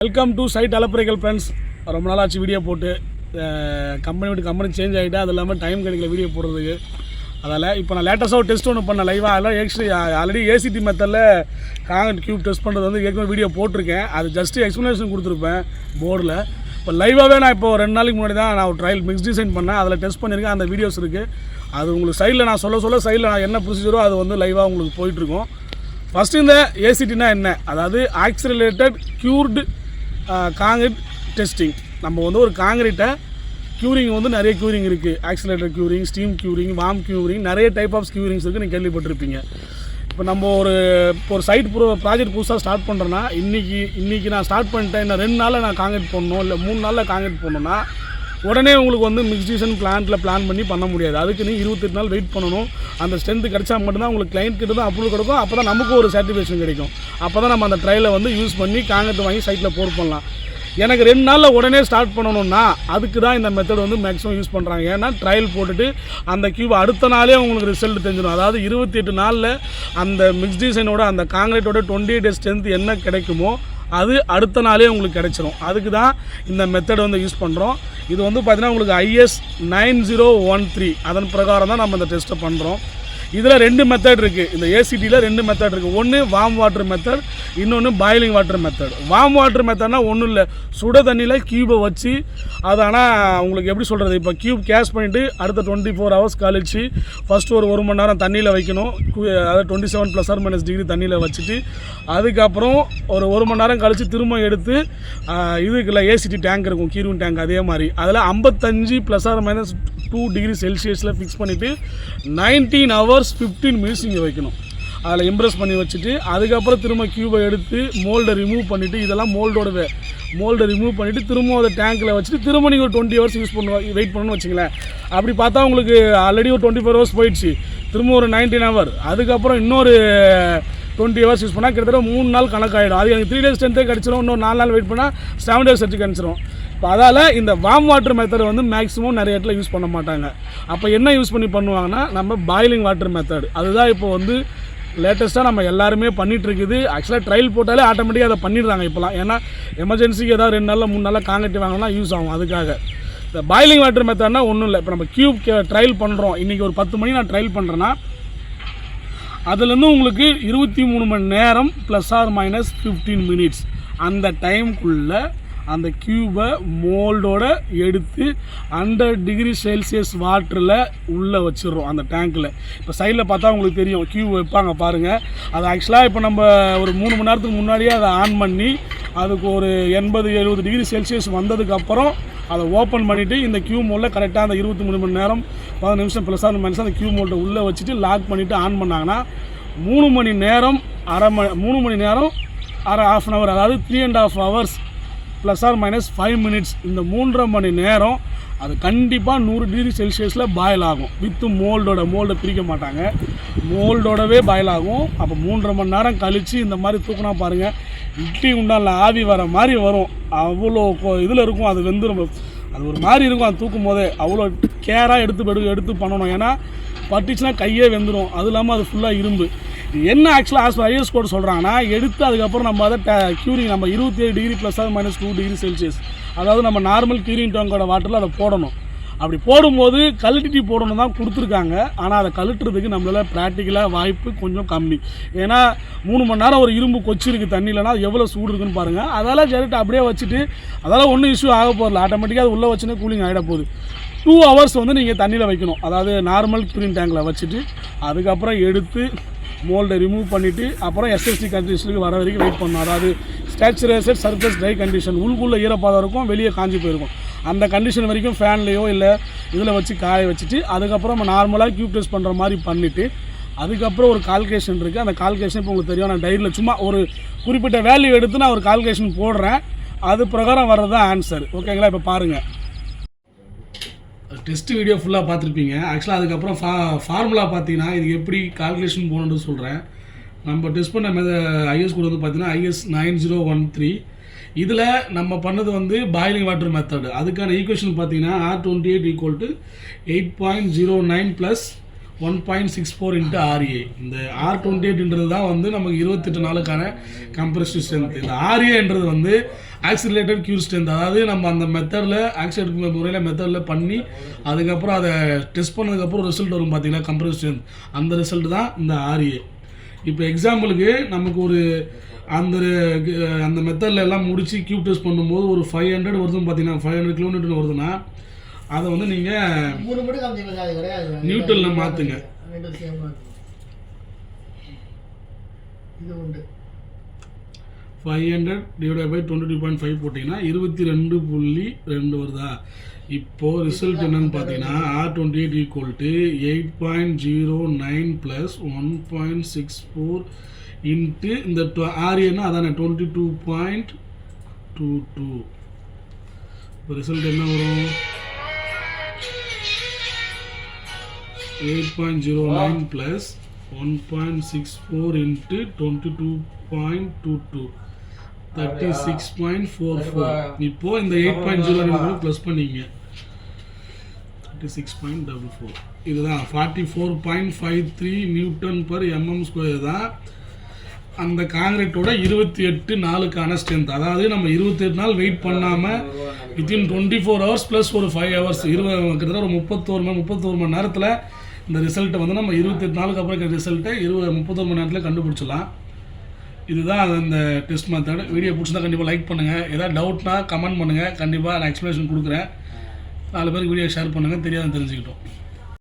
Welcome to side அலப்பறைகள் friends. ரொம்ப நாளாச்சு வீடியோ போட்டு, கம்பெனி விட்டு கம்பெனி சேஞ்ச் ஆகிட்டு, அது இல்லாமல் டைம் கிடைக்கல வீடியோ போடுறதுக்கு. அதால் இப்போ நான் லேட்டஸ்ட்டாக டெஸ்ட் ஒன்று பண்ணேன் லைவாக. அதெல்லாம் ஆல்ரெடி ஏசிடி மெத்தடில் காங்கிரீட் கியூப் டெஸ்ட் பண்ணுறது வந்து ஏற்கனவே வீடியோ போட்டிருக்கேன். அது ஜஸ்ட்டு எக்ஸ்ப்ளனேஷன் கொடுத்துருப்பேன் போர்டில். இப்போ லைவாகவே நான் இப்போ 2 நாளைக்கு முன்னாடி தான் நான் ஒரு ட்ரையல் மிக்ஸ் டிசைன் பண்ணேன். அதில் டெஸ்ட் பண்ணியிருக்கேன். அந்த வீடியோஸ் இருக்குது. அது உங்களுக்கு சைடில் நான் சொல்ல சைடில் நான் என்ன ப்ரொசீஜரோ அது வந்து லைவாக உங்களுக்கு போயிட்டுருக்கோம். ஃபஸ்ட்டு இந்த ஏசிடினா என்ன, அதாவது ஆக்சிலரேட்டட் க்யூர்டு காங்கிரீட் டெஸ்டிங். நம்ம வந்து ஒரு காங்கிரீட்டை க்யூரிங் வந்து நிறைய க்யூரிங் இருக்குது. Accelerator curing, steam curing, warm curing, நிறைய டைப் ஆஃப் க்யூரிங்ஸ் இருக்குது. நீங்கள் கேள்விப்பட்டிருப்பீங்க. இப்போ நம்ம ஒரு சைட் ப்ராஜெக்ட் புதுசாக ஸ்டார்ட் பண்ணுறேன்னா இன்றைக்கி நான் ஸ்டார்ட் பண்ணிட்டேன். இன்னும் 2 நாளில் நான் காங்கிரீட் போடணும், இல்லை 3 நாளில் காங்கிரீட் போடணுன்னா உடனே உங்களுக்கு வந்து மிக்ஸ்டிஷன் பிளான் பண்ண முடியாது. அதுக்கு நீ 28 நாள் வெயிட் பண்ணணும். அந்த ஸ்ட்ரென்த்து கிடச்சா மட்டும்தான் உங்களுக்கு கிளைண்ட் கிட்ட தான் அப்ரூவல் கிடைக்கும். அப்போ தான் நமக்கு ஒரு சாட்டிஸ்ஃபேக்ஷன் கிடைக்கும். அப்போ தான் நம்ம அந்த ட்ரையலை வந்து யூஸ் பண்ணி காங்கிரீட் வாங்கி சைட்டில் போர் பண்ணலாம். எனக்கு 2 நாளில் உடனே ஸ்டார்ட் பண்ணணும்னா அதுக்கு தான் இந்த மெத்தட் வந்து மேக்ஸிமம் யூஸ் பண்ணுறாங்க. ஏன்னா ட்ரையல் போட்டுட்டு அந்த கியூப் அடுத்த நாளே உங்களுக்கு ரிசல்ட் தெரிஞ்சிடும். அதாவது 28 நாளில் அந்த மிக்ஸ் டிசைனோட அந்த காங்கிரீட்டோட 28 டேஸ் ஸ்ட்ரென்த் என்ன கிடைக்குமோ அது அடுத்த நாளே உங்களுக்கு கிடைச்சிரும். அதுக்கு தான் இந்த மெத்தட் வந்து யூஸ் பண்ணுறோம். இது வந்து பார்த்திங்கன்னா உங்களுக்கு IS 9013 அதன் பிரகாரம் தான் நம்ம இந்த டெஸ்ட்டை பண்ணுறோம். இதில் 2 மெத்தட் இருக்குது. இந்த ஏசிடியில் 2 மெத்தட் இருக்குது. ஒன்று வார்ம் வாட்டர் மெத்தட், இன்னொன்று boiling water method. Warm water மெத்தட்னா ஒன்றும் இல்லை, சுட தண்ணியில் கியூபை வச்சு அது ஆனால் உங்களுக்கு எப்படி சொல்கிறது, இப்போ கியூப் கேஷ் பண்ணிவிட்டு அடுத்த 24 ஹவர்ஸ் கழிச்சு ஃபஸ்ட்டு ஒரு 1 மணி நேரம் தண்ணியில் வைக்கணும். அதாவது 27 ± டிகிரி தண்ணியில் வச்சுட்டு அதுக்கப்புறம் ஒரு 1 மணி நேரம் கழித்து திரும்ப எடுத்து இதுக்குள்ள ஏசிடி டேங்க் இருக்கும், கீரூன் டேங்க். அதே மாதிரி அதில் 55 ± 2 டிகிரி செல்சியஸில் ஃபிக்ஸ் பண்ணிவிட்டு 19 ஹவர்ஸ் 15 மினிட்ஸ் இங்கே வைக்கணும். அதில் இம்ப்ரெஸ் பண்ணி வச்சுட்டு அதுக்கப்புறம் திரும்ப கியூபை எடுத்து மோல்டை ரிமூவ் பண்ணிவிட்டு, இதெல்லாம் மோல்டை ரிமூவ் பண்ணிவிட்டு திரும்ப அதை டேங்க்கில் வச்சுட்டு திரும்ப நீங்கள் ஒரு 20 ஹவர்ஸ் வெயிட் பண்ணணும்னு வச்சுங்களேன். அப்படி பார்த்தா உங்களுக்கு ஆல்ரெடி ஒரு 24 ஹவர்ஸ் போயிடுச்சு. திரும்ப ஒரு 19 ஹவர், அதுக்கப்புறம் இன்னொரு 20 ஹவர்ஸ் யூஸ் பண்ணால் கிட்டத்தட்ட 3 நாள் கணக்காகிடும். அது எனக்கு 3 டேஸ் ஸ்ட்ரென்த்தே கிடச்சிரும். இன்னொரு 4 நாள் வெயிட் பண்ணால் 7 டேஸ் எடுத்து கிடச்சிரும். இப்போ அதால் இந்த வார்ம் வாட்டர் மெத்தட் வந்து மேக்ஸிமம் நிறைய இடத்துல யூஸ் பண்ண மாட்டாங்க. அப்போ என்ன யூஸ் பண்ணுவாங்கன்னா நம்ம பாயிலிங் வாட்டர் மெத்தட். அதுதான் இப்போ வந்து லேட்டஸ்ட்டாக நம்ம எல்லாருமே பண்ணிகிட்ருக்குது. ஆக்சுவலாக ட்ரையல் போட்டாலே ஆட்டோமேட்டிக்காக அதை பண்ணிடுறாங்க இப்போலாம். ஏன்னா எமர்ஜென்சிக்கு ஏதாவது 2 நாளில் 3 நாளில் காங்கிரீட் வாங்கினா யூஸ் ஆகும். அதுக்காக இந்த பாயிலிங் வாட்டர் மெத்தட்னா ஒன்றும் இல்லை. இப்போ நம்ம கியூப் ட்ரையல் பண்ணுறோம், இன்றைக்கி ஒரு 10 மணி நான் ட்ரையல் பண்ணுறேன்னா அதுலேருந்து உங்களுக்கு 23 மணி நேரம் ± 15 மினிட்ஸ் அந்த டைமுக்குள்ளே அந்த கியூபை மோல்டோட எடுத்து 100 டிகிரி செல்சியஸ் வாட்டரில் உள்ளே வச்சிடுறோம் அந்த டேங்க்கில். இப்போ சைடில் பார்த்தா உங்களுக்கு தெரியும் கியூப் வைப்பாங்க பாருங்கள். அது ஆக்சுவலாக இப்போ நம்ம ஒரு 3 மணி நேரத்துக்கு முன்னாடியே அதை ஆன் பண்ணி அதுக்கு ஒரு 80-70 டிகிரி செல்சியஸ் வந்ததுக்கப்புறம் அதை ஓப்பன் பண்ணிவிட்டு இந்த கியூப் மோல்டில் கரெக்டாக அந்த 23 மணி நேரம் 10 நிமிஷம் ± அந்த கியூப் மோல்டை உள்ளே வச்சுட்டு லாக் பண்ணிவிட்டு ஆன் பண்ணாங்கன்னா 3 மணி நேரம் ½ அன் ஹவர், அதாவது 3½ ஹவர்ஸ் ± 5 மினிட்ஸ். இந்த 3½ மணி நேரம் அது கண்டிப்பாக 100 டிகிரி செல்சியஸில் பாயில் ஆகும். வித்து மோல்டை பிரிக்க மாட்டாங்க, மோல்டோடவே பாயில் ஆகும். அப்போ 3½ மணி நேரம் கழித்து இந்த மாதிரி தூக்கினா பாருங்கள், இட்லி உண்டானில் ஆவி வர மாதிரி வரும். அவ்வளோ இதில் இருக்கும், அது வெந்துடும். அது ஒரு மாதிரி இருக்கும். அது தூக்கும் போதே அவ்வளோ கேராக எடுத்து பண்ணணும். ஏன்னா பட்டுச்சுன்னா கையே வெந்துடும். அது இல்லாமல் அது ஃபுல்லாக இரும்பு. என்ன ஆக்சுவலாக IS கோட் சொல்கிறாங்கன்னா, எடுத்து அதுக்கப்புறம் நம்ம அதை க்யூரிங் நம்ம 27 டிகிரி ± 2 டிகிரி செல்சியஸ், அதாவது நம்ம நார்மல் க்யூரிங் டேங்கோட வாட்டரில் அதை போடணும். அப்படி போடும்போது கழட்டிட்டு போடணும் தான் கொடுத்துருக்காங்க. ஆனால் அதை கழட்டுறதுக்கு நம்மளால் ப்ராக்டிக்கலாக வாய்ப்பு கொஞ்சம் கம்மி. ஏன்னா 3 மணி நேரம் ஒரு இரும்பு கொச்சிருக்கு தண்ணியிலனா அது எவ்வளோ சூடு இருக்குன்னு பாருங்கள். அதெல்லாம் ஜெரட்டு அப்படியே வச்சுட்டு அதெல்லாம் ஒன்றும் இஷ்யூ ஆக போதில்லை. ஆட்டோமேட்டிக்காக அது உள்ளே வச்சுன்னா கூலிங் ஆகிட போகுது. 2 ஹவர்ஸ் வந்து நீங்கள் தண்ணியில் வைக்கணும். அதாவது நார்மல் க்யூரிங் டேங்கில் வச்சுட்டு அதுக்கப்புறம் எடுத்து மோல்டை ரிமூவ் பண்ணிவிட்டு அப்புறம் SSD கண்டிஷனுக்கு வர வரைக்கும் வெயிட் பண்ணணும். அதாவது ஸ்டேச்சுரேட்டட் சர்ஃபேஸ் ட்ரை கண்டிஷன், உள்ளுக்குள்ளே ஈரப்பாதம் இருக்கும், வெளியே காஞ்சி போயிருக்கும். அந்த கண்டிஷன் வரைக்கும் ஃபேன்லேயோ இல்லை இதில் வச்சு காய வச்சுட்டு அதுக்கப்புறம் நம்ம நார்மலாக கியூப் டெஸ்ட் பண்ணுற மாதிரி பண்ணிவிட்டு அதுக்கப்புறம் ஒரு கால்குலேஷன் இருக்குது. அந்த கால்குலேஷன் இப்போ உங்களுக்கு தெரியும். நான் டைரியில் சும்மா ஒரு குறிப்பிட்ட வேல்யூ எடுத்து நான் ஒரு கால்குலேஷன் போடுறேன். அது பிரகாரம் வர்றது தான் ஆன்சர். ஓகேங்களா? இப்போ பாருங்கள், டெஸ்ட் வீடியோ ஃபுல்லாக பார்த்துருப்பீங்க. ஆக்சுவலாக அதுக்கப்புறம் ஃபார்முலா பார்த்தீங்கன்னா இது எப்படி கால்குலேஷன் போகணுன்னு சொல்கிறேன். நம்ம டெஸ்ட் பண்ண IS கோட் வந்து பார்த்தீங்கன்னா IS 9013. இதில் நம்ம பண்ணது வந்து பாயிலிங் வாட்டர் மெத்தட். அதுக்கான ஈக்குவேஷன் பார்த்தீங்கன்னா R28 = 8.09 + 1.64 இன்ட்டு RA. இந்த R28ன்றது தான் வந்து நமக்கு 28 நாளுக்கான கம்ப்ரசிவ் ஸ்ட்ரென்த். இந்த RAன்றது வந்து ஆக்சிலரேட்டட் கியூர் ஸ்ட்ரென்த். அதாவது நம்ம அந்த மெத்தடில் ஆக்சிலேட்டட் முறையில் மெத்தடில் பண்ணி அதுக்கப்புறம் அதை டெஸ்ட் பண்ணதுக்கப்புறம் ரிசல்ட் வரும் பார்த்தீங்கன்னா கம்ப்ரசிவ் ஸ்ட்ரென்த், அந்த ரிசல்ட் தான் இந்த RA. இப்போ எக்ஸாம்பிளுக்கு நமக்கு ஒரு அந்த மெத்தடில் எல்லாம் முடித்து கியூப் டெஸ்ட் பண்ணும்போது ஒரு 500 வருதுன்னு பார்த்தீங்கன்னா 500 கிலோமீட்டர் வருதுன்னா அதை வந்து நீங்கள் நியூட்டனில் மாற்றுங்க. 500 டிவைட் பை 22.5 போட்டிங்கன்னா 22.2 வருதா. இப்போது ரிசல்ட் என்னன்னு பார்த்தீங்கன்னா R28 equal to 8.09 plus 1.64 into இந்த RAன்னா அதானே 22.22. இப்போ ரிசல்ட் என்ன வரும் 8.09 ப்ளஸ் 1.64 இன்ட்டு 22.22 36.44. இப்போது இந்த 8.09 ப்ளஸ் பண்ணிங்க 36.44. இதுதான் 44.53 நியூட்டன் பர் mm² தான் அந்த காங்கிரீட்டோட 28 நாளுக்கான ஸ்ட்ரென்த். அதாவது நம்ம 28 நாள் வெயிட் பண்ணாமல் வித்தின் 24 ஹவர்ஸ் ப்ளஸ் ஒரு 5 ஹவர்ஸ் கிட்டத்தட்ட ஒரு 31 மணி நேரத்தில் இந்த ரிசல்ட்டை வந்து நம்ம 28 நாளுக்கு அப்புறம் இருக்கிற ரிசல்ட்டை 31 மணி நேரத்தில் கண்டுபிடிச்சிடலாம். இதுதான் அந்த டெஸ்ட் மெத்தட். வீடியோ பிடிச்சிருந்தா கண்டிப்பாக லைக் பண்ணுங்கள். ஏதாவது டவுட்னா கமெண்ட் பண்ணுங்கள், கண்டிப்பாக நான் எக்ஸ்ப்ளனேஷன் கொடுக்குறேன். 4 பேருக்கு வீடியோ ஷேர் பண்ணுங்கள், தெரியாதுன்னு தெரிஞ்சுக்கிட்டோம்.